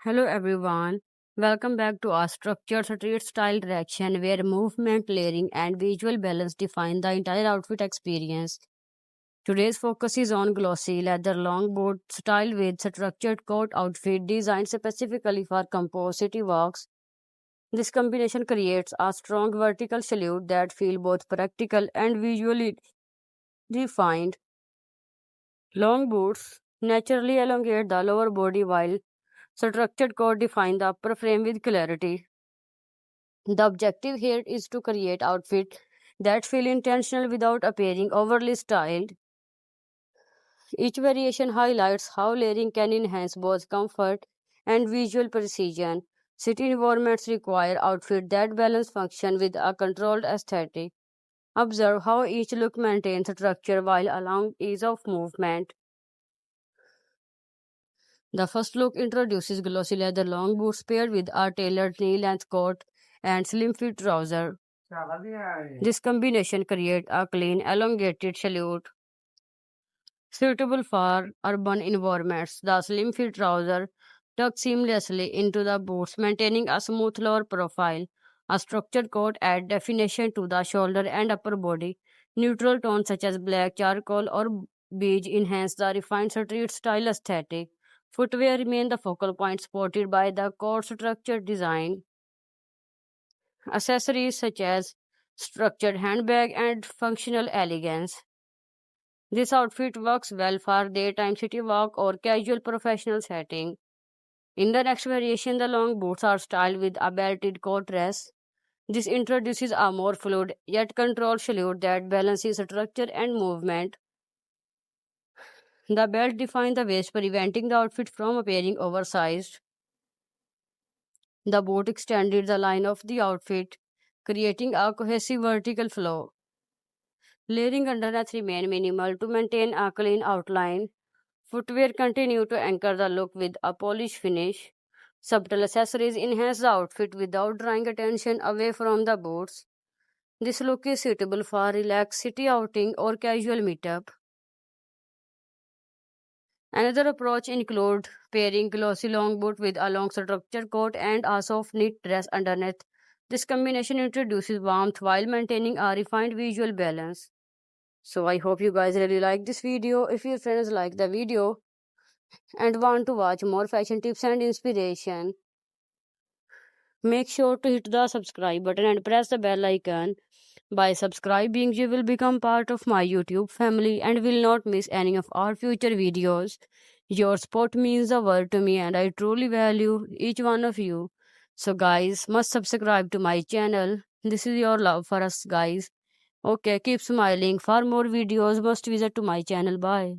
Hello everyone. Welcome back to our structured street style direction where movement, layering, and visual balance define the entire outfit experience. Today's focus is on glossy leather longboard style with structured coat outfit designed specifically for composite walks. This combination creates a strong vertical silhouette that feel both practical and visually refined. Long boots naturally elongate the lower body while structured coat define the upper frame with clarity. The objective here is to create outfits that feel intentional without appearing overly styled. Each variation highlights how layering can enhance both comfort and visual precision. City environments require outfits that balance function with a controlled aesthetic. Observe how each look maintains structure while allowing ease of movement. The first look introduces glossy leather long boots paired with a tailored knee-length coat and slim fit trouser. This combination creates a clean, elongated silhouette suitable for urban environments. The slim fit trouser tucks seamlessly into the boots, maintaining a smooth lower profile. A structured coat adds definition to the shoulder and upper body. Neutral tones such as black, charcoal, or beige enhance the refined street style aesthetic. Footwear remain the focal point, supported by the coat structured design. Accessories such as structured handbag and functional elegance. This outfit works well for daytime city walk or casual professional setting. In the next variation, the long boots are styled with a belted coat dress. This introduces a more fluid yet controlled silhouette that balances structure and movement. The belt defines the waist, preventing the outfit from appearing oversized. The boot extended the line of the outfit, creating a cohesive vertical flow. Layering underneath remain minimal to maintain a clean outline. Footwear continue to anchor the look with a polished finish. Subtle accessories enhance the outfit without drawing attention away from the boots. This look is suitable for relaxed city outing or casual meetup. Another approach includes pairing glossy long boot with a long structured coat and a soft knit dress underneath. This combination introduces warmth while maintaining a refined visual balance. So I hope you guys really like this video. If your friends like the video and want to watch more fashion tips and inspiration, make sure to hit the subscribe button and press the bell icon. By subscribing, you will become part of my YouTube family and will not miss any of our future videos. Your support means the world to me and I truly value each one of you. So guys, must subscribe to my channel. This is your love for us guys. Okay, keep smiling. For more videos, must visit to my channel. Bye.